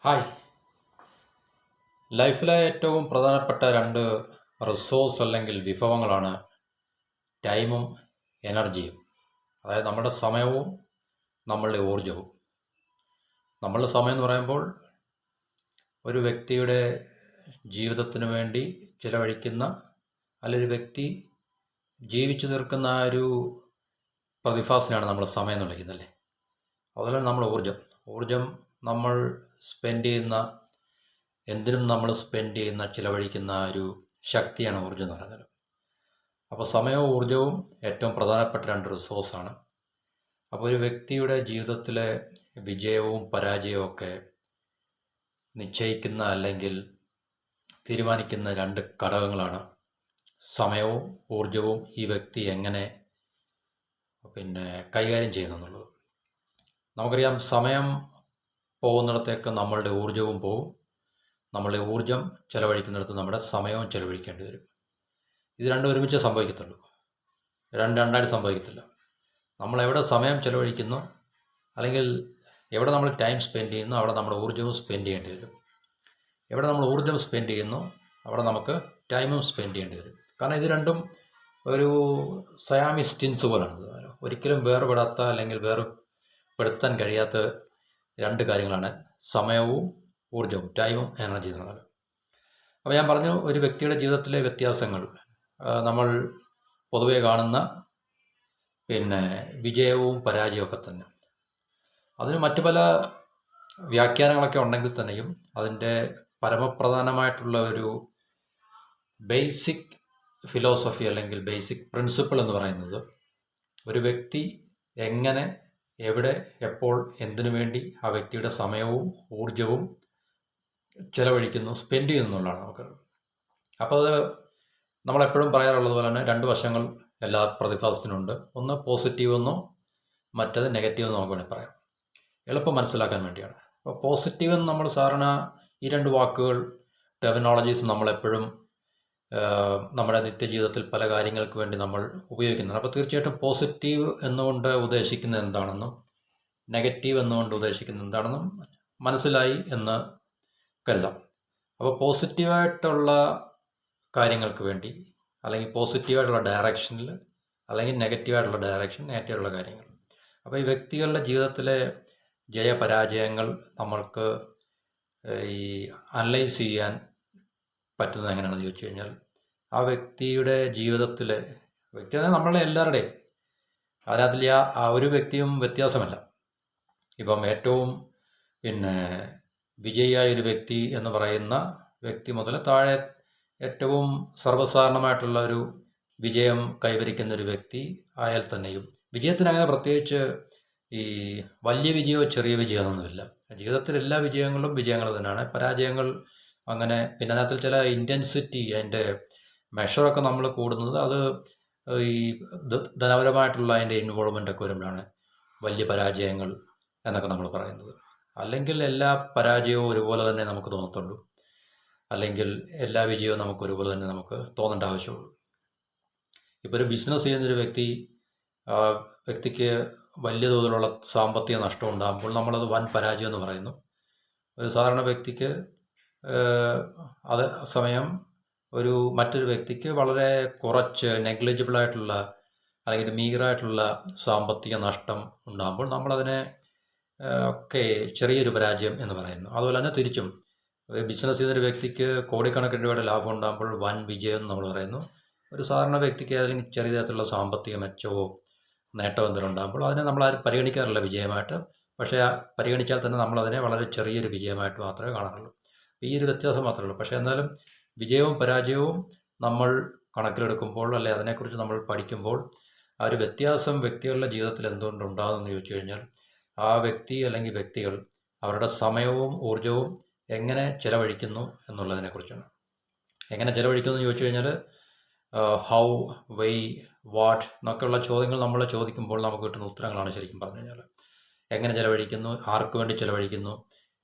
Hi. ലൈഫിലെ ഏറ്റവും പ്രധാനപ്പെട്ട രണ്ട് റിസോഴ്സ് അല്ലെങ്കിൽ വിഭവങ്ങളാണ് ടൈമും എനർജിയും. അതായത് നമ്മുടെ സമയവും നമ്മളുടെ ഊർജവും. നമ്മളുടെ സമയം എന്ന് പറയുമ്പോൾ ഒരു വ്യക്തിയുടെ ജീവിതത്തിന് വേണ്ടി ചിലവഴിക്കുന്ന ഒരു വ്യക്തി ജീവിച്ചു തീർക്കുന്ന ആ ഒരു പ്രതിഭാസനാണ് നമ്മൾ സമയം എന്ന് വിളിക്കുന്നത്, അതുപോലെ നമ്മുടെ ഊർജം നമ്മൾ സ്പെൻഡ് ചെയ്യുന്ന എന്തിനും നമ്മൾ സ്പെൻഡ് ചെയ്യുന്ന ചിലവഴിക്കുന്ന ഒരു ശക്തിയാണ് ഊർജ്ജം എന്ന് പറയുന്നത്. അപ്പോൾ സമയവും ഊർജവും ഏറ്റവും പ്രധാനപ്പെട്ട രണ്ട് റിസോഴ്സാണ്. അപ്പോൾ ഒരു വ്യക്തിയുടെ ജീവിതത്തിലെ വിജയവും പരാജയവും ഒക്കെ നിശ്ചയിക്കുന്ന അല്ലെങ്കിൽ തീരുമാനിക്കുന്ന രണ്ട് ഘടകങ്ങളാണ് സമയവും ഊർജവും. ഈ വ്യക്തി എങ്ങനെ കൈകാര്യം ചെയ്യുന്നു എന്നുള്ളത്. നമുക്കറിയാം, സമയം പോകുന്നിടത്തേക്ക് നമ്മളുടെ ഊർജവും പോകും. നമ്മളുടെ ഊർജം ചിലവഴിക്കുന്നിടത്ത് നമ്മുടെ സമയവും ചിലവഴിക്കേണ്ടി വരും. ഇത് രണ്ടും ഒരുമിച്ച് സംഭവിക്കത്തുള്ളൂ, രണ്ടായിട്ട് സംഭവിക്കത്തില്ല. നമ്മളെവിടെ സമയം ചിലവഴിക്കുന്നു അല്ലെങ്കിൽ എവിടെ നമ്മൾ ടൈം സ്പെൻഡ് ചെയ്യുന്നു അവിടെ നമ്മുടെ ഊർജവും സ്പെൻഡ് ചെയ്യേണ്ടി വരും. എവിടെ നമ്മൾ ഊർജം സ്പെൻഡ് ചെയ്യുന്നു അവിടെ നമുക്ക് ടൈമും സ്പെൻഡ് ചെയ്യേണ്ടി വരും. കാരണം ഇത് രണ്ടും ഒരു സയാമിസ് ട്വിൻസ് പോലാണ്. ഒരിക്കലും വേർപെടാത്ത അല്ലെങ്കിൽ വേർപെടുത്താൻ കഴിയാത്ത രണ്ട് കാര്യങ്ങളാണ് സമയവും ഊർജവും, ടൈമും എനർജി എന്നുള്ളത്. അപ്പോൾ ഞാൻ പറഞ്ഞു, ഒരു വ്യക്തിയുടെ ജീവിതത്തിലെ വ്യത്യാസങ്ങൾ നമ്മൾ പൊതുവെ കാണുന്ന വിജയവും പരാജയമൊക്കെ തന്നെ. അതിന് മറ്റു പല വ്യാഖ്യാനങ്ങളൊക്കെ ഉണ്ടെങ്കിൽ തന്നെയും അതിൻ്റെ പരമപ്രധാനമായിട്ടുള്ള ഒരു ബേസിക് ഫിലോസഫി അല്ലെങ്കിൽ ബേസിക് പ്രിൻസിപ്പിൾ എന്ന് പറയുന്നത് ഒരു വ്യക്തി എങ്ങനെ, എവിടെ, എപ്പോൾ, എന്തിനു വേണ്ടി ആ വ്യക്തിയുടെ സമയവും ഊർജവും ചിലവഴിക്കുന്നു, സ്പെൻഡ് ചെയ്യുന്നു എന്നുള്ളതാണ് നമുക്ക്. അപ്പോൾ അത് നമ്മളെപ്പോഴും പറയാറുള്ളത് പോലെ തന്നെ രണ്ട് വശങ്ങൾ എല്ലാ പ്രതിഭാസത്തിനുണ്ട്. ഒന്ന് പോസിറ്റീവ് എന്നോ മറ്റത് നെഗറ്റീവ് എന്നോ നമുക്ക് വേണമെങ്കിൽ പറയാം, എളുപ്പം മനസ്സിലാക്കാൻ വേണ്ടിയാണ്. അപ്പോൾ പോസിറ്റീവ് എന്ന് നമ്മൾ സാധാരണ ഈ രണ്ട് വാക്കുകൾ, ടെർമിനോളജീസ് നമ്മളെപ്പോഴും നമ്മുടെ നിത്യജീവിതത്തിൽ പല കാര്യങ്ങൾക്ക് വേണ്ടി നമ്മൾ ഉപയോഗിക്കുന്നതാണ്. അപ്പോൾ തീർച്ചയായിട്ടും പോസിറ്റീവ് എന്നുകൊണ്ട് ഉദ്ദേശിക്കുന്നത് എന്താണെന്നും നെഗറ്റീവ് എന്നുകൊണ്ട് ഉദ്ദേശിക്കുന്നത് എന്താണെന്നും മനസ്സിലായി എന്ന് കരുതാം. അപ്പോൾ പോസിറ്റീവായിട്ടുള്ള കാര്യങ്ങൾക്ക് വേണ്ടി അല്ലെങ്കിൽ പോസിറ്റീവായിട്ടുള്ള ഡയറക്ഷനിൽ അല്ലെങ്കിൽ നെഗറ്റീവായിട്ടുള്ള നെഗറ്റീവായിട്ടുള്ള കാര്യങ്ങൾ. അപ്പോൾ ഈ വ്യക്തികളുടെ ജീവിതത്തിലെ ജയപരാജയങ്ങൾ നമ്മൾക്ക് ഈ അനലൈസ് ചെയ്യാൻ പറ്റുന്നത് എങ്ങനെയാണെന്ന് ചോദിച്ചു കഴിഞ്ഞാൽ, ആ വ്യക്തിയുടെ ജീവിതത്തിലെ നമ്മളെ എല്ലാവരുടെയും അതിനകത്തിൽ ആ ഒരു വ്യക്തിയും വ്യത്യാസമല്ല. ഇപ്പം ഏറ്റവും വിജയിയായ ഒരു വ്യക്തി എന്ന് പറയുന്ന വ്യക്തി മുതൽ താഴെ ഏറ്റവും സർവ്വസാധാരണമായിട്ടുള്ള ഒരു വിജയം കൈവരിക്കുന്ന ഒരു വ്യക്തി ആയാൽ തന്നെയും വിജയത്തിന് അങ്ങനെ പ്രത്യേകിച്ച് ഈ വലിയ വിജയമോ ചെറിയ വിജയമൊന്നുമില്ല. ജീവിതത്തിൽ എല്ലാ വിജയങ്ങളും വിജയങ്ങൾ തന്നെയാണ്. പരാജയങ്ങൾ അങ്ങനെ അതിനകത്തിൽ ചില ഇൻറ്റൻസിറ്റി, അതിൻ്റെ മെഷറൊക്കെ നമ്മൾ കൂടുന്നത് അത് ഈ ധനപരമായിട്ടുള്ള അതിൻ്റെ ഇൻവോൾവ്മെൻ്റ് ഒക്കെ വരുമ്പോഴാണ് വലിയ പരാജയങ്ങൾ എന്നൊക്കെ നമ്മൾ പറയുന്നത്. അല്ലെങ്കിൽ എല്ലാ പരാജയവും ഒരുപോലെ തന്നെ നമുക്ക് തോന്നത്തുള്ളൂ, അല്ലെങ്കിൽ എല്ലാ വിജയവും നമുക്ക് ഒരുപോലെ തന്നെ നമുക്ക് തോന്നേണ്ട ആവശ്യമുള്ളൂ. ഇപ്പോൾ ഒരു ബിസിനസ് ചെയ്യുന്നൊരു വ്യക്തിക്ക് വലിയ തോതിലുള്ള സാമ്പത്തിക നഷ്ടം ഉണ്ടാകുമ്പോൾ നമ്മളത് വൻ പരാജയം എന്ന് പറയുന്നു. ഒരു സാധാരണ വ്യക്തിക്ക് അതേ സമയം മറ്റൊരു വ്യക്തിക്ക് വളരെ കുറച്ച് നെഗ്ലിജിബിളായിട്ടുള്ള അല്ലെങ്കിൽ മീഗറായിട്ടുള്ള സാമ്പത്തിക നഷ്ടം ഉണ്ടാകുമ്പോൾ നമ്മളതിനെ ഒക്കെ ചെറിയൊരു പരാജയം എന്ന് പറയുന്നു. അതുപോലെ തന്നെ തിരിച്ചും ബിസിനസ് ചെയ്യുന്നൊരു വ്യക്തിക്ക് കോടിക്കണക്കിന് രൂപയുടെ ലാഭം ഉണ്ടാകുമ്പോൾ വൻ വിജയം എന്ന് നമ്മൾ പറയുന്നു. ഒരു സാധാരണ വ്യക്തിക്ക് ഏതെങ്കിലും ചെറിയ തരത്തിലുള്ള സാമ്പത്തിക മെച്ചമോ നേട്ടമോ എന്തെങ്കിലും ഉണ്ടാകുമ്പോൾ അതിനെ നമ്മളാരും പരിഗണിക്കാറില്ല വിജയമായിട്ട്. പക്ഷേ പരിഗണിച്ചാൽ തന്നെ നമ്മളതിനെ വളരെ ചെറിയൊരു വിജയമായിട്ട് മാത്രമേ കാണാറുള്ളൂ. ഈ ഒരു വ്യത്യാസം മാത്രമേ ഉള്ളൂ. പക്ഷേ എന്നാലും വിജയവും പരാജയവും നമ്മൾ കണക്കിലെടുക്കുമ്പോൾ അല്ലെ അതിനെക്കുറിച്ച് നമ്മൾ പഠിക്കുമ്പോൾ ആ ഒരു വ്യത്യാസം വ്യക്തികളുടെ ജീവിതത്തിൽ എന്തുകൊണ്ട് ഉണ്ടാകുമെന്ന് ചോദിച്ചു കഴിഞ്ഞാൽ, ആ വ്യക്തി അല്ലെങ്കിൽ വ്യക്തികൾ അവരുടെ സമയവും ഊർജവും എങ്ങനെ ചിലവഴിക്കുന്നു എന്നുള്ളതിനെക്കുറിച്ചാണ്. എങ്ങനെ ചിലവഴിക്കുന്നു എന്ന് ചോദിച്ചു കഴിഞ്ഞാൽ ഹൗ, വൈ, വാട്ട് എന്നൊക്കെയുള്ള ചോദ്യങ്ങൾ നമ്മൾ ചോദിക്കുമ്പോൾ നമുക്ക് കിട്ടുന്ന ഉത്തരങ്ങളാണ് ശരിക്കും പറഞ്ഞു കഴിഞ്ഞാൽ. എങ്ങനെ ചിലവഴിക്കുന്നു, ആർക്ക് വേണ്ടി ചിലവഴിക്കുന്നു,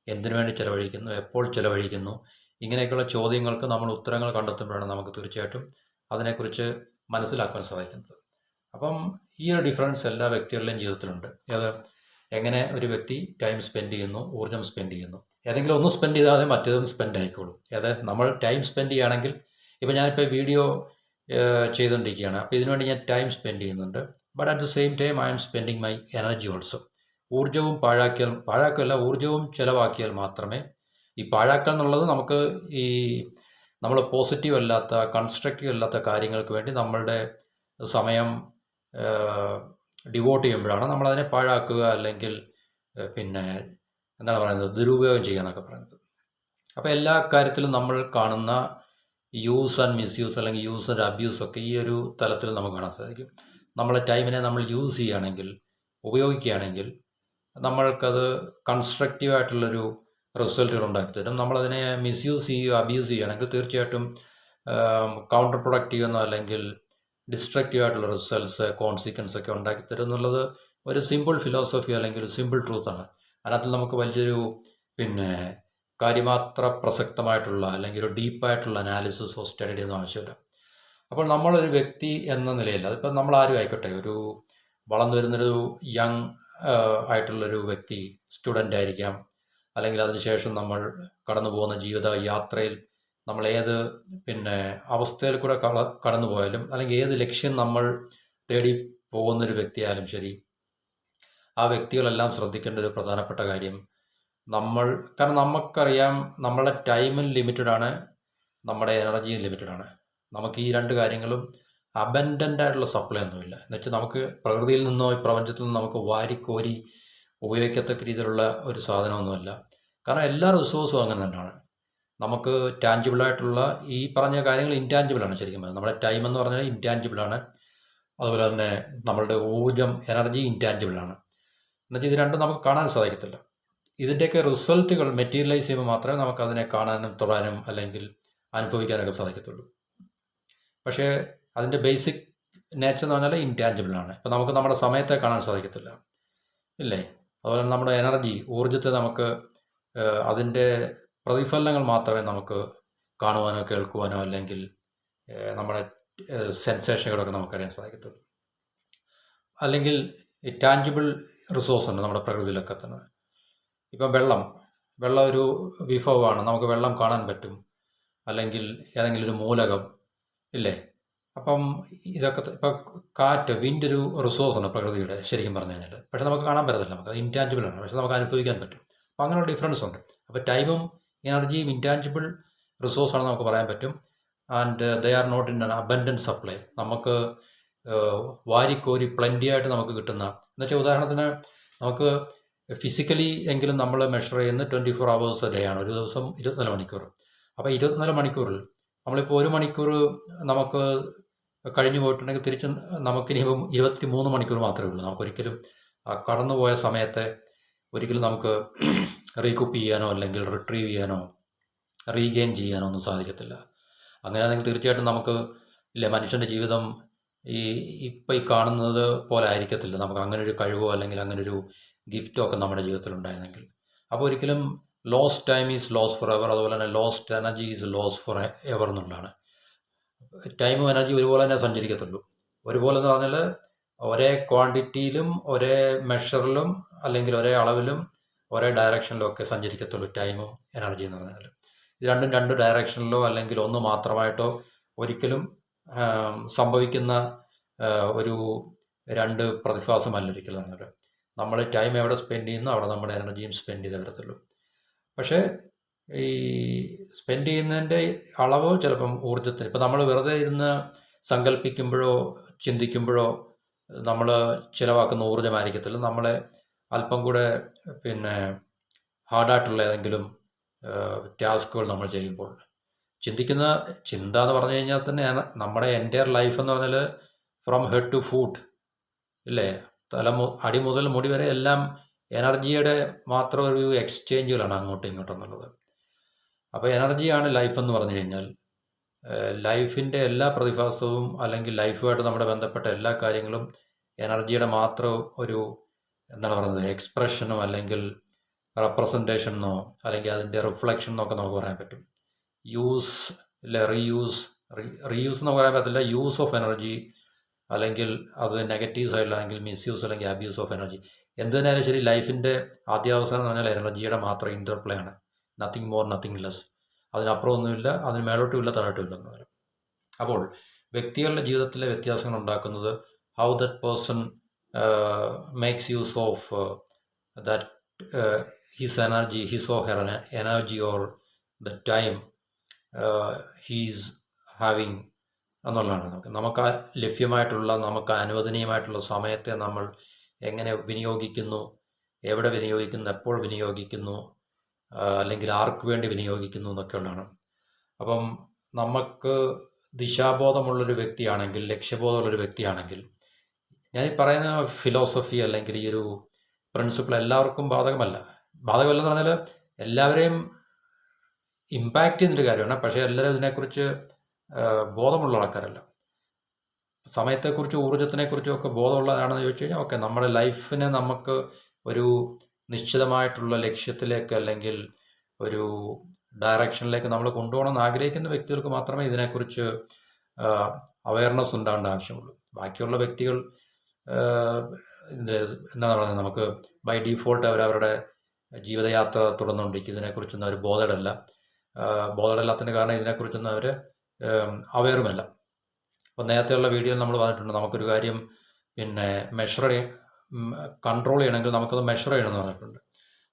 എന്തിനു വേണ്ടി ചിലവഴിക്കുന്നു, എപ്പോൾ ചിലവഴിക്കുന്നു, ഇങ്ങനെയൊക്കെയുള്ള ചോദ്യങ്ങൾക്ക് നമ്മൾ ഉത്തരങ്ങൾ കണ്ടെത്തുമ്പോഴാണ് നമുക്ക് തീർച്ചയായിട്ടും അതിനെക്കുറിച്ച് മനസ്സിലാക്കാൻ സാധിക്കുന്നത്. അപ്പം ഈ ഒരു ഡിഫറൻസ് എല്ലാ വ്യക്തികളുടെയും ജീവിതത്തിലുണ്ട്. അത് എങ്ങനെ ഒരു വ്യക്തി ടൈം സ്പെൻഡ് ചെയ്യുന്നു, ഊർജ്ജം സ്പെൻഡ് ചെയ്യുന്നു. ഏതെങ്കിലും ഒന്ന് സ്പെൻഡ് ചെയ്താൽ മറ്റേതും സ്പെൻഡ് ആയിക്കോളും. നമ്മൾ ടൈം സ്പെൻഡ് ചെയ്യുകയാണെങ്കിൽ, ഇപ്പോൾ ഞാനിപ്പോൾ വീഡിയോ ചെയ്തുകൊണ്ടിരിക്കുകയാണ്, അപ്പോൾ ഇതിനുവേണ്ടി ഞാൻ ടൈം സ്പെൻഡ് ചെയ്യുന്നുണ്ട്. But at the same time I M spending my energy also. ഊർജ്ജവും പാഴാക്കല്ല, ഊർജ്ജവും ചിലവാക്കിയാൽ മാത്രമേ ഈ പാഴാക്കൽ എന്നുള്ളത് നമുക്ക് ഈ നമ്മൾ പോസിറ്റീവ് അല്ലാത്ത, കൺസ്ട്രക്റ്റീവ് അല്ലാത്ത കാര്യങ്ങൾക്ക് വേണ്ടി നമ്മളുടെ സമയം ഡിവോട്ട് ചെയ്യുമ്പോഴാണ് നമ്മളതിനെ പാഴാക്കുക, അല്ലെങ്കിൽ പിന്നെ എന്താണ് പറയുന്നത്, ദുരുപയോഗം ചെയ്യുക എന്നൊക്കെ പറയുന്നത്. അപ്പോൾ എല്ലാ കാര്യത്തിലും നമ്മൾ കാണുന്ന യൂസ് ആൻഡ് മിസ്യൂസ്, അല്ലെങ്കിൽ യൂസ് ആൻഡ് അബ്യൂസ് ഒക്കെ ഈ ഒരു തലത്തിൽ നമുക്ക് കാണാൻ സാധിക്കും. നമ്മളെ ടൈമിനെ നമ്മൾ യൂസ് ചെയ്യുകയാണെങ്കിൽ, ഉപയോഗിക്കുകയാണെങ്കിൽ നമ്മൾക്കത് കൺസ്ട്രക്റ്റീവായിട്ടുള്ളൊരു റിസൾട്ടുകൾ ഉണ്ടാക്കി തരും. നമ്മളതിനെ മിസ്യൂസ് ചെയ്യുകയോ അബ്യൂസ് ചെയ്യുകയാണെങ്കിൽ തീർച്ചയായിട്ടും കൗണ്ടർ പ്രൊഡക്റ്റീവ് എന്നോ അല്ലെങ്കിൽ ഡിസ്ട്രക്റ്റീവ് ആയിട്ടുള്ള റിസൾട്ട്സ്, കോൺസിക്വൻസ് ഒക്കെ ഉണ്ടാക്കി തരും എന്നുള്ളത് ഒരു സിമ്പിൾ ഫിലോസഫി അല്ലെങ്കിൽ ഒരു സിമ്പിൾ ട്രൂത്താണ്. അതിനകത്ത് നമുക്ക് വലിയൊരു കാര്യമാത്ര പ്രസക്തമായിട്ടുള്ള അല്ലെങ്കിൽ ഒരു ഡീപ്പായിട്ടുള്ള അനാലിസിസോ സ്റ്റഡി ഒന്നും ആവശ്യമില്ല. അപ്പോൾ നമ്മളൊരു വ്യക്തി എന്ന നിലയിൽ, അതിപ്പോൾ നമ്മൾ ആരും ആയിക്കോട്ടെ, ഒരു വളർന്നു വരുന്നൊരു യങ് ആയിട്ടുള്ളൊരു വ്യക്തി, സ്റ്റുഡൻ്റ് ആയിരിക്കാം, അല്ലെങ്കിൽ അതിനുശേഷം നമ്മൾ കടന്നു പോകുന്ന ജീവിത യാത്രയിൽ നമ്മൾ ഏത് അവസ്ഥയിൽ കൂടെ കടന്നു പോയാലും, അല്ലെങ്കിൽ ഏത് ലക്ഷ്യം നമ്മൾ തേടി പോകുന്നൊരു വ്യക്തിയായാലും ശരി, ആ വ്യക്തികളെല്ലാം ശ്രദ്ധിക്കേണ്ട ഒരു പ്രധാനപ്പെട്ട കാര്യം, കാരണം നമുക്കറിയാം നമ്മളുടെ ടൈമും ലിമിറ്റഡാണ്, നമ്മുടെ എനർജിയും ലിമിറ്റഡാണ്. നമുക്ക് ഈ രണ്ട് കാര്യങ്ങളും അബൻഡൻ്റ് ആയിട്ടുള്ള സപ്ലൈ ഒന്നുമില്ല. എന്നുവെച്ചാൽ നമുക്ക് പ്രകൃതിയിൽ നിന്നോ ഈ പ്രപഞ്ചത്തിൽ നിന്നോ നമുക്ക് വാരിക്കോരി ഉപയോഗിക്കത്തക്ക രീതിയിലുള്ള ഒരു സാധനമൊന്നുമല്ല. കാരണം എല്ലാ റിസോഴ്സും അങ്ങനെ തന്നെയാണ്. നമുക്ക് ടാഞ്ചിബിളായിട്ടുള്ള ഈ പറഞ്ഞ കാര്യങ്ങൾ ഇൻടാഞ്ചിബിളാണ്. ശരിക്കും പറഞ്ഞാൽ നമ്മുടെ ടൈം എന്ന് പറഞ്ഞാൽ ഇൻടാഞ്ചിബിളാണ്. അതുപോലെ തന്നെ നമ്മളുടെ ഊർജ്ജം, എനർജി ഇൻടാഞ്ചിബിളാണ്. എന്നുവെച്ചാൽ ഇത് രണ്ടും നമുക്ക് കാണാൻ സാധിക്കത്തില്ല. ഇതിൻ്റെയൊക്കെ റിസൾട്ടുകൾ മെറ്റീരിയലൈസ് ചെയ്യുമ്പോൾ മാത്രമേ നമുക്കതിനെ കാണാനും തൊടാനും അല്ലെങ്കിൽ അനുഭവിക്കാനൊക്കെ സാധിക്കത്തുള്ളൂ. പക്ഷേ അതിൻ്റെ ബേസിക് നേച്ചർ എന്ന് പറഞ്ഞാൽ ഇൻടാഞ്ചിബിളാണ്. ഇപ്പോൾ നമുക്ക് നമ്മുടെ സമയത്തെ കാണാൻ സാധിക്കത്തില്ല, ഇല്ലേ? അതുപോലെ നമ്മുടെ എനർജി, ഊർജ്ജത്തെ നമുക്ക് അതിൻ്റെ പ്രതിഫലനങ്ങൾ മാത്രമേ നമുക്ക് കാണുവാനോ കേൾക്കുവാനോ അല്ലെങ്കിൽ നമ്മുടെ സെൻസേഷനുകളൊക്കെ നമുക്കറിയാൻ സാധിക്കത്തുള്ളൂ. അല്ലെങ്കിൽ ഈ ടാഞ്ചിബിൾ റിസോഴ്സ് ഉണ്ട് നമ്മുടെ പ്രകൃതിയിലൊക്കെ തന്നെ. ഇപ്പം വെള്ളം ഒരു വിഭവമാണ്, നമുക്ക് വെള്ളം കാണാൻ പറ്റും, അല്ലെങ്കിൽ ഏതെങ്കിലും ഒരു മൂലകം, ഇല്ലേ? അപ്പം ഇതൊക്കെ ഇപ്പം കാറ്റ്, വിൻഡ് ഒരു റിസോഴ്സാണ് പ്രകൃതിയുടെ, ശരിക്കും പറഞ്ഞു കഴിഞ്ഞാൽ. പക്ഷേ നമുക്ക് കാണാൻ പറ്റത്തില്ല, നമുക്ക് ഇൻടാഞ്ചിബിൾ ആണ്, പക്ഷേ നമുക്ക് അനുഭവിക്കാൻ പറ്റും. അപ്പോൾ അങ്ങനെയുള്ള ഡിഫറൻസ് ഉണ്ട്. അപ്പോൾ ടൈമും എനർജിയും ഇൻടാഞ്ചിബിൾ റിസോഴ്സാണെന്ന് നമുക്ക് പറയാൻ പറ്റും. And they are not in an abundant supply. നമുക്ക് വാരിക്കോരി പ്ലെൻറ്റി ആയിട്ട് നമുക്ക് കിട്ടുന്ന, എന്നുവെച്ചാൽ ഉദാഹരണത്തിന് നമുക്ക് ഫിസിക്കലി എങ്കിലും നമ്മൾ മെഷർ ചെയ്യുന്ന 24 hours ഡേ ആണ്, ഒരു ദിവസം 24 മണിക്കൂർ. അപ്പോൾ 24 മണിക്കൂറിൽ നമ്മളിപ്പോൾ 1 മണിക്കൂർ നമുക്ക് കഴിഞ്ഞു പോയിട്ടുണ്ടെങ്കിൽ തിരിച്ച് നമുക്കിനിയിപ്പം 23 മണിക്കൂർ മാത്രമേ ഉള്ളൂ. നമുക്കൊരിക്കലും കടന്നുപോയ സമയത്തെ ഒരിക്കലും നമുക്ക് റീകൂപ്പ് ചെയ്യാനോ അല്ലെങ്കിൽ റിട്രീവ് ചെയ്യാനോ റീഗെയിൻ ചെയ്യാനോ ഒന്നും സാധിക്കത്തില്ല. അങ്ങനെയാണെങ്കിൽ തീർച്ചയായിട്ടും നമുക്ക് മനുഷ്യൻ്റെ ജീവിതം ഇപ്പം ഈ കാണുന്നത് പോലെ ആയിരിക്കത്തില്ല. നമുക്ക് അങ്ങനെ ഒരു കഴിവോ അല്ലെങ്കിൽ അങ്ങനെ ഒരു ഗിഫ്റ്റോ ഒക്കെ നമ്മുടെ ജീവിതത്തിൽ ഉണ്ടായിരുന്നെങ്കിൽ. അപ്പോൾ ഒരിക്കലും lost time is loss forever, അതുപോലെ തന്നെ lost energy is loss forever എന്നുള്ളതാണ്. ടൈമും എനർജി ഒരുപോലെ തന്നെ സഞ്ചരിക്കത്തുള്ളൂ. ഒരുപോലെ എന്ന് പറഞ്ഞാൽ ഒരേ ക്വാണ്ടിറ്റിയിലും ഒരേ മെഷറിലും അല്ലെങ്കിൽ ഒരേ അളവിലും ഒരേ ഡയറക്ഷനിലും ഒക്കെ സഞ്ചരിക്കത്തുള്ളൂ ടൈമും എനർജി എന്ന് പറഞ്ഞാൽ. ഇത് രണ്ടും രണ്ട് ഡയറക്ഷനിലോ അല്ലെങ്കിൽ ഒന്ന് മാത്രമായിട്ടോ ഒരിക്കലും സംഭവിക്കുന്ന ഒരു രണ്ട് പ്രതിഭാസമല്ല ഒരിക്കലും പറഞ്ഞാൽ. നമ്മൾ ടൈം എവിടെ സ്പെൻഡ് ചെയ്യുന്നു അവിടെ നമ്മുടെ എനർജിയും സ്പെൻഡ് ചെയ്തേ വരത്തുള്ളൂ. പക്ഷേ ഈ സ്പെൻഡ് ചെയ്യുന്നതിൻ്റെ അളവ് ചിലപ്പം ഊർജ്ജത്തിന്, ഇപ്പം നമ്മൾ വെറുതെ ഇരുന്ന് സങ്കല്പിക്കുമ്പോഴോ ചിന്തിക്കുമ്പോഴോ നമ്മൾ ചിലവാക്കുന്ന ഊർജ്ജമായിരിക്കത്തില്ല. നമ്മളെ അല്പം കൂടെ ഹാർഡായിട്ടുള്ള ഏതെങ്കിലും ടാസ്കുകൾ നമ്മൾ ചെയ്യുമ്പോൾ ചിന്ത എന്ന് പറഞ്ഞു കഴിഞ്ഞാൽ തന്നെ നമ്മുടെ എൻ്റയർ ലൈഫ് എന്ന് പറഞ്ഞാൽ ഫ്രം ഹെഡ് ടു ഫൂട്ട്, ഇല്ലേ? അടി മുതൽ മുടി വരെ എല്ലാം എനർജിയുടെ മാത്രം ഒരു എക്സ്ചേഞ്ചുകളാണ് അങ്ങോട്ടും ഇങ്ങോട്ടും എന്നുള്ളത്. അപ്പോൾ എനർജിയാണ് ലൈഫ് എന്ന് പറഞ്ഞു കഴിഞ്ഞാൽ ലൈഫിൻ്റെ എല്ലാ പ്രതിഭാസവും അല്ലെങ്കിൽ ലൈഫുമായിട്ട് നമ്മുടെ ബന്ധപ്പെട്ട എല്ലാ കാര്യങ്ങളും എനർജിയുടെ മാത്രം ഒരു എന്താണ് പറയുന്നത് എക്സ്പ്രഷനോ അല്ലെങ്കിൽ റെപ്രസെൻറ്റേഷനോ അല്ലെങ്കിൽ അതിൻ്റെ റിഫ്ലക്ഷൻ എന്നൊക്കെ നമുക്ക് പറയാൻ പറ്റും. യൂസ് റീയൂസ് എന്ന് പറയാൻ പറ്റില്ല. യൂസ് ഓഫ് എനർജി അല്ലെങ്കിൽ അത് നെഗറ്റീവ് സൈഡിലാണെങ്കിൽ മിസ്യൂസ് അല്ലെങ്കിൽ അബ്യൂസ് ഓഫ് എനർജി. എന്ത് തന്നെയായാലും ശരി, ലൈഫിൻ്റെ ആദ്യാവസാനം എന്ന് പറഞ്ഞാൽ എനർജിയുടെ മാത്രം ഇൻ്റർപ്ലേ ആണ്. Nothing more nothing less. അതിനപ്പുറം ഒന്നുമില്ല, അതിന് മേലോട്ടുമില്ല താഴോട്ടുമില്ല എന്ന് പറയും. അപ്പോൾ വ്യക്തികളുടെ ജീവിതത്തിലെ വ്യത്യാസങ്ങൾ ഉണ്ടാക്കുന്നത് how that person makes use of that his or her energy or the time he's having എന്നുള്ളതാണ്. നമുക്ക് ലഭ്യമായിട്ടുള്ള, നമുക്ക് അനുവദനീയമായിട്ടുള്ള സമയത്തെ നമ്മൾ എങ്ങനെ വിനിയോഗിക്കുന്നു, എവിടെ വിനിയോഗിക്കുന്നു, എപ്പോൾ വിനിയോഗിക്കുന്നു, അല്ലെങ്കിൽ ആർക്ക് വേണ്ടി വിനിയോഗിക്കുന്നു എന്നൊക്കെ ഉള്ളതാണ്. അപ്പം നമുക്ക് ദിശാബോധമുള്ളൊരു വ്യക്തിയാണെങ്കിൽ, ലക്ഷ്യബോധമുള്ളൊരു വ്യക്തിയാണെങ്കിൽ, ഞാൻ ഈ പറയുന്ന ഫിലോസഫി അല്ലെങ്കിൽ ഈ ഒരു പ്രിൻസിപ്പിൾ എല്ലാവർക്കും ബാധകമല്ലെന്ന് പറഞ്ഞാൽ എല്ലാവരെയും ഇമ്പാക്റ്റ് ചെയ്യുന്നൊരു കാര്യമാണ്. പക്ഷേ എല്ലാവരും ഇതിനെക്കുറിച്ച് ബോധമുള്ള ആൾക്കാരല്ല. സമയത്തെക്കുറിച്ചും ഊർജ്ജത്തിനെക്കുറിച്ചും ഒക്കെ ബോധമുള്ളതാണെന്ന് ചോദിച്ചു കഴിഞ്ഞാൽ ഓക്കെ, നമ്മുടെ ലൈഫിനെ നമുക്ക് ഒരു നിശ്ചിതമായിട്ടുള്ള ലക്ഷ്യത്തിലേക്ക് അല്ലെങ്കിൽ ഒരു ഡയറക്ഷനിലേക്ക് നമ്മൾ കൊണ്ടുപോകണമെന്ന് ആഗ്രഹിക്കുന്ന വ്യക്തികൾക്ക് മാത്രമേ ഇതിനെക്കുറിച്ച് അവയർനെസ് ഉണ്ടാകേണ്ട ആവശ്യമുള്ളൂ. ബാക്കിയുള്ള വ്യക്തികൾ എന്താണ് പറയുന്നത്, നമുക്ക് ബൈ ഡീഫോൾട്ട് അവരവരുടെ ജീവിതയാത്ര തുടർന്നുകൊണ്ടിരിക്കും. ഇതിനെക്കുറിച്ചൊന്നും അവർ ബോധമില്ലാത്തതിൻ്റെ കാരണം ഇതിനെക്കുറിച്ചൊന്നും അവർ അവയറുമല്ല. അപ്പോൾ നേരത്തെയുള്ള വീഡിയോയിൽ നമ്മൾ പറഞ്ഞിട്ടുണ്ട്, നമുക്കൊരു കാര്യം കൺട്രോൾ ചെയ്യണമെങ്കിൽ നമുക്കത് മെഷർ ചെയ്യണമെന്ന് പറഞ്ഞിട്ടുണ്ട്.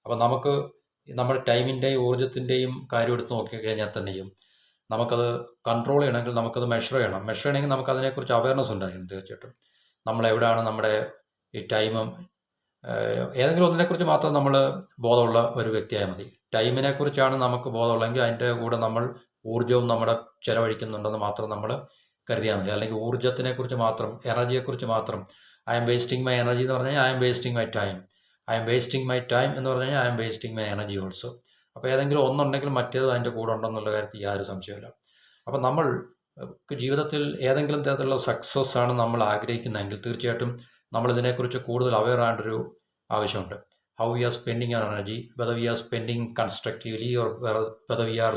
അപ്പോൾ നമുക്ക് നമ്മുടെ ടൈമിൻ്റെയും ഊർജ്ജത്തിൻ്റെയും കാര്യം എടുത്ത് നോക്കിക്കഴിഞ്ഞാൽ തന്നെയും നമുക്കത് കൺട്രോൾ ചെയ്യണമെങ്കിൽ നമുക്കത് മെഷർ ചെയ്യണമെങ്കിൽ നമുക്ക് അതിനെക്കുറിച്ച് അവയർനെസ് ഉണ്ടായിരുന്നു. തീർച്ചയായിട്ടും നമ്മളെവിടെയാണ് നമ്മുടെ ഈ ടൈമും ഏതെങ്കിലും ഒന്നിനെക്കുറിച്ച് മാത്രം നമ്മൾ ബോധമുള്ള ഒരു വ്യക്തിയായാൽ മതി. ടൈമിനെക്കുറിച്ചാണ് നമുക്ക് ബോധമുള്ളെങ്കിൽ അതിൻ്റെ കൂടെ നമ്മൾ ഊർജ്ജവും നമ്മുടെ ചിലവഴിക്കുന്നുണ്ടെന്ന് മാത്രം നമ്മൾ കരുതിയാൽ മതി. അല്ലെങ്കിൽ ഊർജ്ജത്തിനെക്കുറിച്ച് മാത്രം, എനർജിയെക്കുറിച്ച് മാത്രം I am wasting my energy എന്ന് പറഞ്ഞു കഴിഞ്ഞാൽ I am wasting my time. I am wasting my time എന്ന് പറഞ്ഞു കഴിഞ്ഞാൽ I am wasting my energy also. അപ്പോൾ ഏതെങ്കിലും ഒന്നുണ്ടെങ്കിൽ മറ്റേത് അതിൻ്റെ കൂടെ ഉണ്ടെന്നുള്ള കാര്യത്തിൽ യാതൊരു സംശയമില്ല. അപ്പോൾ നമ്മൾ ജീവിതത്തിൽ ഏതെങ്കിലും തരത്തിലുള്ള സക്സസ് ആണ് നമ്മൾ ആഗ്രഹിക്കുന്നതെങ്കിൽ തീർച്ചയായിട്ടും നമ്മൾ ഇതിനെക്കുറിച്ച് കൂടുതൽ അവെയർ ആകേണ്ടൊരു ആവശ്യമുണ്ട്. How we are spending our energy, whether we are spending constructively or whether we are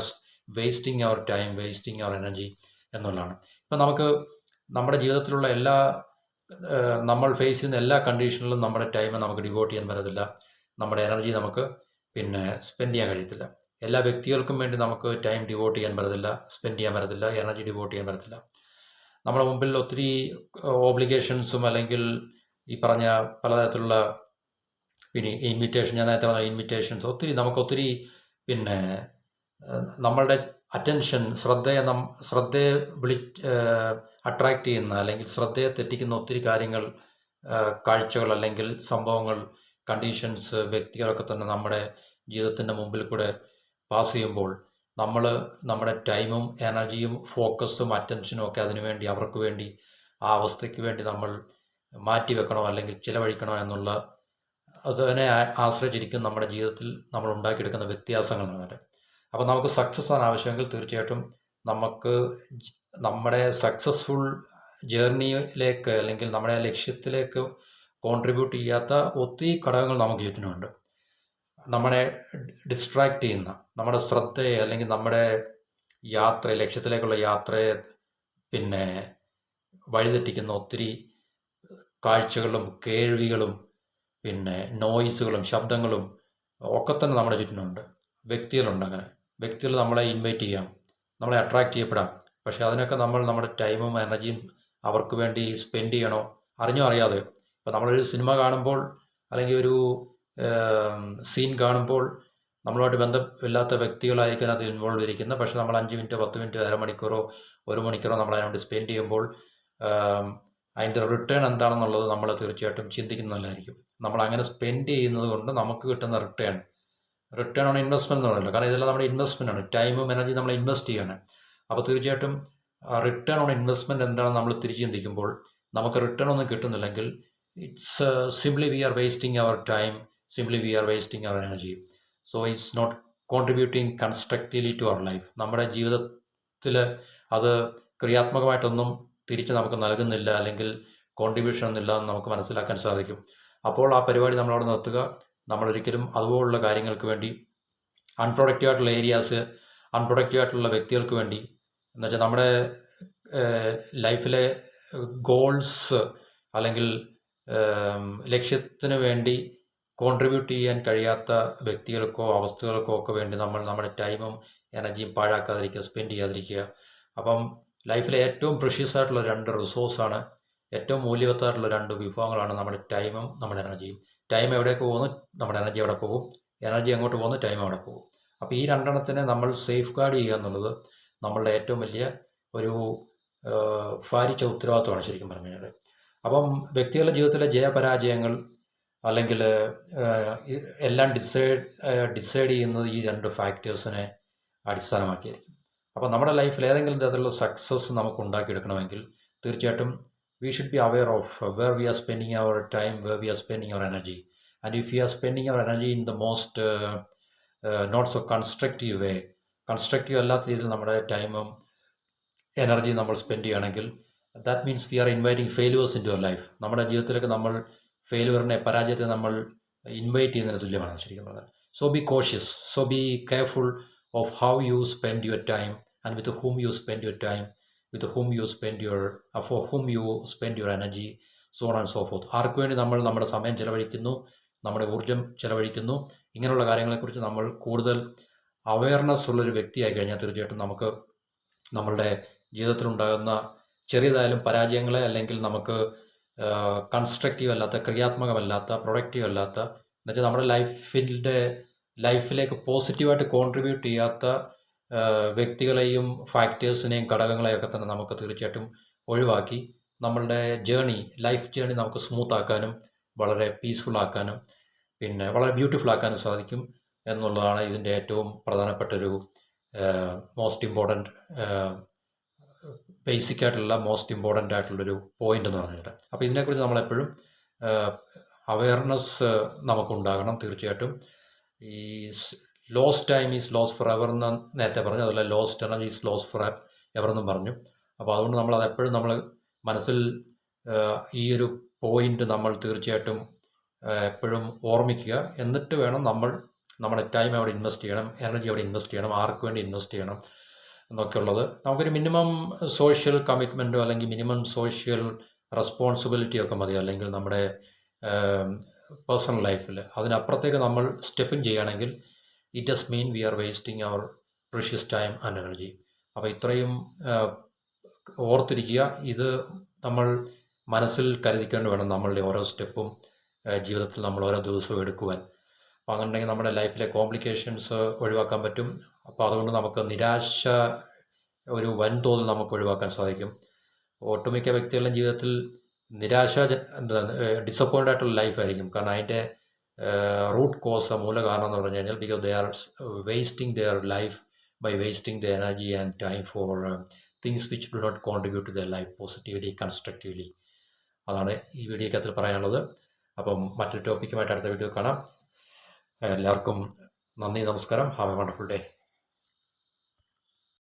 wasting our time, wasting our energy എന്നുള്ളതാണ്. ഇപ്പം നമുക്ക് നമ്മുടെ ജീവിതത്തിലുള്ള നമ്മൾ ഫേസ് ചെയ്യുന്ന എല്ലാ കണ്ടീഷനിലും നമ്മുടെ ടൈം നമുക്ക് ഡിവോട്ട് ചെയ്യാൻ പറ്റത്തില്ല, നമ്മുടെ എനർജി നമുക്ക് സ്പെൻഡ് ചെയ്യാൻ കഴിയത്തില്ല. എല്ലാ വ്യക്തികൾക്കും വേണ്ടി നമുക്ക് ടൈം ഡിവോട്ട് ചെയ്യാൻ പറ്റത്തില്ല, സ്പെൻഡ് ചെയ്യാൻ പറ്റത്തില്ല, എനർജി ഡിവോട്ട് ചെയ്യാൻ പറ്റത്തില്ല. നമ്മുടെ മുമ്പിൽ ഒത്തിരി ഓബ്ലിഗേഷൻസും അല്ലെങ്കിൽ ഈ പറഞ്ഞ പലതരത്തിലുള്ള ഇൻവിറ്റേഷൻ, ഞാൻ നേരത്തെ പറഞ്ഞ ഇൻവിറ്റേഷൻസ് ഒത്തിരി നമ്മളുടെ അറ്റൻഷൻ, ശ്രദ്ധയെ അട്രാക്റ്റ് ചെയ്യുന്ന അല്ലെങ്കിൽ ശ്രദ്ധയെ തെറ്റിക്കുന്ന ഒത്തിരി കാര്യങ്ങൾ, കാഴ്ചകൾ അല്ലെങ്കിൽ സംഭവങ്ങൾ, കണ്ടീഷൻസ്, വ്യക്തികളൊക്കെ തന്നെ നമ്മുടെ ജീവിതത്തിൻ്റെ മുമ്പിൽ കൂടെ പാസ് ചെയ്യുമ്പോൾ നമ്മൾ നമ്മുടെ ടൈമും എനർജിയും ഫോക്കസും അറ്റൻഷനും ഒക്കെ അതിനുവേണ്ടി, അവർക്ക് വേണ്ടി, ആ അവസ്ഥയ്ക്ക് വേണ്ടി നമ്മൾ മാറ്റിവെക്കണോ അല്ലെങ്കിൽ ചിലവഴിക്കണോ എന്നുള്ള അതിനെ ആശ്രയിച്ചിരിക്കും നമ്മുടെ ജീവിതത്തിൽ നമ്മൾ ഉണ്ടാക്കിയെടുക്കുന്ന വ്യത്യാസങ്ങളാണ്. അപ്പോൾ നമുക്ക് സക്സസ് ആണ് ആവശ്യമെങ്കിൽ തീർച്ചയായിട്ടും നമുക്ക് നമ്മുടെ സക്സസ്ഫുൾ ജേർണിയിലേക്ക് അല്ലെങ്കിൽ നമ്മുടെ ലക്ഷ്യത്തിലേക്ക് കോൺട്രിബ്യൂട്ട് ചെയ്യാത്ത ഒത്തിരി ഘടകങ്ങൾ നമുക്ക് ചുറ്റിനുമുണ്ട്. നമ്മളെ ഡിസ്ട്രാക്റ്റ് ചെയ്യുന്ന, നമ്മുടെ ശ്രദ്ധയെ അല്ലെങ്കിൽ നമ്മുടെ ലക്ഷ്യത്തിലേക്കുള്ള യാത്രയെ വഴിതെറ്റിക്കുന്ന ഒത്തിരി കാഴ്ചകളും കേൾവികളും നോയ്സുകളും ശബ്ദങ്ങളും ഒക്കെ തന്നെ നമ്മുടെ ചുറ്റിനുമുണ്ട്. വ്യക്തികളുണ്ട്. അങ്ങനെ വ്യക്തികൾ നമ്മളെ ഇൻവൈറ്റ് ചെയ്യാം, നമ്മളെ അട്രാക്റ്റ് ചെയ്യപ്പെടാം. പക്ഷേ അതിനൊക്കെ നമ്മൾ നമ്മുടെ ടൈമും എനർജിയും അവർക്ക് വേണ്ടി സ്പെൻഡ് ചെയ്യണോ, അറിഞ്ഞോ അറിയാതെ. ഇപ്പോൾ നമ്മളൊരു സിനിമ കാണുമ്പോൾ അല്ലെങ്കിൽ ഒരു സീൻ കാണുമ്പോൾ നമ്മളുമായിട്ട് ബന്ധമില്ലാത്ത വ്യക്തികളായിരിക്കും അതിൽ ഇൻവോൾവ് ഇരിക്കുന്നത്. പക്ഷേ നമ്മൾ 5 മിനിറ്റോ 10 മിനിറ്റോ, അരമണിക്കൂറോ 1 മണിക്കൂറോ നമ്മൾ അതിനുവേണ്ടി സ്പെൻഡ് ചെയ്യുമ്പോൾ അതിൻ്റെ റിട്ടേൺ എന്താണെന്നുള്ളത് നമ്മൾ തീർച്ചയായിട്ടും ചിന്തിക്കുന്നതല്ലായിരിക്കും. നമ്മൾ അങ്ങനെ സ്പെൻഡ് ചെയ്യുന്നത് കൊണ്ട് നമുക്ക് കിട്ടുന്ന റിട്ടേൺ ഓൺ ഇൻവെസ്റ്റ്മെൻറ്റ് എന്ന് പറയുന്നത്. കാരണം ഇതെല്ലാം നമ്മുടെ ഇൻവെസ്റ്റ്മെൻ്റ് ആണ്. ടൈമും എനർജി നമ്മൾ ഇൻവെസ്റ്റ് ചെയ്യാണ്. അപ്പോൾ തീർച്ചയായിട്ടും റിട്ടേൺ ഓൺ ഇൻവെസ്റ്റ്മെൻറ്റ് എന്താണെന്ന് നമ്മൾ തിരിച്ച് ചിന്തിക്കുമ്പോൾ നമുക്ക് റിട്ടേൺ ഒന്നും കിട്ടുന്നില്ലെങ്കിൽ it's simply we are wasting our time, simply we are wasting our energy. So it's not contributing constructively to our life. നമ്മുടെ ജീവിതത്തിൽ അത് ക്രിയാത്മകമായിട്ടൊന്നും തിരിച്ച് നമുക്ക് നൽകുന്നില്ല അല്ലെങ്കിൽ കോൺട്രിബ്യൂഷൻ ഒന്നുമില്ല എന്ന് നമുക്ക് മനസ്സിലാക്കാൻ സാധിക്കും. അപ്പോൾ ആ പരിപാടി നമ്മളവിടെ നിർത്തുക. നമ്മളൊരിക്കലും അതുപോലുള്ള കാര്യങ്ങൾക്ക് വേണ്ടി അൺപ്രൊഡക്റ്റീവായിട്ടുള്ള ഏരിയാസ്, അൺപ്രൊഡക്റ്റീവായിട്ടുള്ള വ്യക്തികൾക്ക് വേണ്ടി, എന്നുവെച്ചാൽ നമ്മുടെ ലൈഫിലെ ഗോൾസ് അല്ലെങ്കിൽ ലക്ഷ്യത്തിന് വേണ്ടി കോൺട്രിബ്യൂട്ട് ചെയ്യാൻ കഴിയാത്ത വ്യക്തികൾക്കോ അവസ്ഥകൾക്കോ ഒക്കെ വേണ്ടി നമ്മൾ നമ്മുടെ ടൈമും എനർജിയും പാഴാക്കാതിരിക്കുക, സ്പെൻഡ് ചെയ്യാതിരിക്കുക. അപ്പം ലൈഫിലെ ഏറ്റവും പ്രഷ്യസ് ആയിട്ടുള്ള രണ്ട് റിസോഴ്സാണ്, ഏറ്റവും മൂല്യവത്തായിട്ടുള്ള രണ്ട് വിഭവങ്ങളാണ് നമ്മുടെ ടൈമും നമ്മുടെ എനർജിയും. ടൈം എവിടേക്ക് പോകുന്നു, നമ്മുടെ എനർജി എവിടെ പോകും, എനർജി എങ്ങോട്ട് പോകുന്നു, ടൈം എവിടെ പോകും. അപ്പോൾ ഈ രണ്ടെണ്ണത്തിനെ നമ്മൾ സേഫ് ഗാർഡ് ചെയ്യുക എന്നുള്ളത് നമ്മളുടെ ഏറ്റവും വലിയ ഒരു ഭാരിച്ച ഉത്തരവാദിത്വമാണ് ശരിക്കും പറഞ്ഞു കഴിഞ്ഞാൽ. അപ്പം വ്യക്തികളുടെ ജീവിതത്തിലെ ജയപരാജയങ്ങൾ അല്ലെങ്കിൽ എല്ലാം ഡിസൈഡ് ചെയ്യുന്നത് ഈ രണ്ട് ഫാക്ടേഴ്സിനെ അടിസ്ഥാനമാക്കിയായിരിക്കും. അപ്പോൾ നമ്മുടെ ലൈഫിൽ ഏതെങ്കിലും തരത്തിലുള്ള സക്സസ് നമുക്ക് ഉണ്ടാക്കിയെടുക്കണമെങ്കിൽ തീർച്ചയായിട്ടും we should be aware of where we are spending our time, where we are spending our energy. And if we are spending our energy in the most not so constructive way, constructive അല്ലാത്ത രീതിയിൽ നമ്മുടെ ടൈമും energy നമ്മൾ spend ചെയ്യുകയാണെങ്കിൽ that means we are inviting failures in your life. നമ്മുടെ ജീവിതത്തിലേക്ക് നമ്മൾ ഫെയിലുവറിനെ, പരാജയത്തെ നമ്മൾ ഇൻവൈറ്റ് ചെയ്യുന്നതിന് തുല്യമാണ് ശരിക്കും പറഞ്ഞാൽ. So B cautious, so be careful of how you spend your time and with whom you spend your time, with whom you spend your for whom you spend your energy, so on and so forth. ആർക്ക് വേണ്ടി നമ്മൾ നമ്മുടെ സമയം ചെലവഴിക്കുന്നു, നമ്മുടെ ഊർജ്ജം ചെലവഴിക്കുന്നു, ഇങ്ങനെയുള്ള കാര്യങ്ങളെക്കുറിച്ച് നമ്മൾ കൂടുതൽ അവയർനെസ് ഉള്ളൊരു വ്യക്തിയായി കഴിഞ്ഞാൽ തീർച്ചയായിട്ടും നമുക്ക് നമ്മളുടെ ജീവിതത്തിലുണ്ടാകുന്ന ചെറിയതായാലും പരാജയങ്ങളെ, അല്ലെങ്കിൽ നമുക്ക് കൺസ്ട്രക്റ്റീവ് അല്ലാത്ത, ക്രിയാത്മകമല്ലാത്ത, പ്രൊഡക്റ്റീവ് അല്ലാത്ത, എന്നുവെച്ചാൽ നമ്മുടെ ലൈഫിലേക്ക് പോസിറ്റീവായിട്ട് കോൺട്രിബ്യൂട്ട് ചെയ്യാത്ത വ്യക്തികളെയും ഫാക്ടേഴ്സിനെയും ഘടകങ്ങളെയൊക്കെ തന്നെ നമുക്ക് തീർച്ചയായിട്ടും ഒഴിവാക്കി നമ്മളുടെ ലൈഫ് ജേണി നമുക്ക് സ്മൂത്ത് ആക്കാനും വളരെ പീസ്ഫുൾ ആക്കാനും പിന്നെ വളരെ ബ്യൂട്ടിഫുൾ ആക്കാനും സാധിക്കും എന്നുള്ളതാണ് ഇതിൻ്റെ ഏറ്റവും പ്രധാനപ്പെട്ടൊരു മോസ്റ്റ് ഇമ്പോർട്ടൻറ്റ് മോസ്റ്റ് ഇമ്പോർട്ടൻ്റ് ആയിട്ടുള്ളൊരു പോയിൻ്റ് എന്ന് പറഞ്ഞിട്ട്. അപ്പോൾ ഇതിനെക്കുറിച്ച് നമ്മളെപ്പോഴും അവയർനെസ് നമുക്കുണ്ടാകണം തീർച്ചയായിട്ടും. ഈ lost time is loss forever എന്ന് നേരത്തെ പറഞ്ഞു, അതുപോലെ lost energy is loss forever എന്നും പറഞ്ഞു. അപ്പോൾ അതുകൊണ്ട് നമ്മൾ അതെപ്പോഴും നമ്മൾ മനസ്സിൽ ഈ ഒരു പോയിൻ്റ് നമ്മൾ തീർച്ചയായിട്ടും എപ്പോഴും ഓർമ്മിക്കുക. എന്നിട്ട് വേണം നമ്മൾ നമ്മുടെ ടൈം അവിടെ ഇൻവെസ്റ്റ് ചെയ്യണം, എനർജി അവിടെ ഇൻവെസ്റ്റ് ചെയ്യണം, ആർക്ക് വേണ്ടി ഇൻവെസ്റ്റ് ചെയ്യണം എന്നൊക്കെ ഉള്ളത്. നമുക്കൊരു മിനിമം സോഷ്യൽ കമ്മിറ്റ്മെൻറ്റോ അല്ലെങ്കിൽ മിനിമം സോഷ്യൽ റെസ്പോൺസിബിലിറ്റിയൊക്കെ മതി, അല്ലെങ്കിൽ നമ്മുടെ പേഴ്സണൽ ലൈഫിൽ. അതിനപ്പുറത്തേക്ക് നമ്മൾ സ്റ്റെപ്പിൻ ചെയ്യുകയാണെങ്കിൽ it does mean we are wasting our precious time and energy. അപ്പോൾ ഇത്രയും ഓർത്തിരിക്കുക. ഇത് നമ്മൾ മനസ്സിൽ കരുതിക്കൊണ്ട് വേണം നമ്മളുടെ ഓരോ സ്റ്റെപ്പും ജീവിതത്തിൽ നമ്മൾ ഓരോ ദിവസവും എടുക്കുവാൻ. അപ്പോൾ അങ്ങനെ ഉണ്ടെങ്കിൽ നമ്മുടെ ലൈഫിലെ കോംപ്ലിക്കേഷൻസ് ഒഴിവാക്കാൻ പറ്റും. അപ്പോൾ അതുകൊണ്ട് നമുക്ക് നിരാശ ഒരു വൻതോതിൽ നമുക്ക് ഒഴിവാക്കാൻ സാധിക്കും. ഒട്ടുമിക്ക വ്യക്തികളുടെ ജീവിതത്തിൽ നിരാശ, ഡിസപ്പോയിൻ്റ് ആയിട്ടുള്ള ലൈഫായിരിക്കും. കാരണം അതിൻ്റെ റൂട്ട് കോസ്, മൂല കാരണം എന്ന് പറഞ്ഞു കഴിഞ്ഞാൽ because they are wasting their life by wasting the energy and time for things which do not contribute to their life positively, constructively. അതാണ് ഈ വീഡിയോക്കകത്തിൽ പറയാനുള്ളത്. അപ്പം മറ്റൊരു ടോപ്പിക്കുമായിട്ട് അടുത്ത വീഡിയോ കാണാം. എല്ലാവർക്കും നന്ദി, നമസ്കാരം. Have A wonderful day.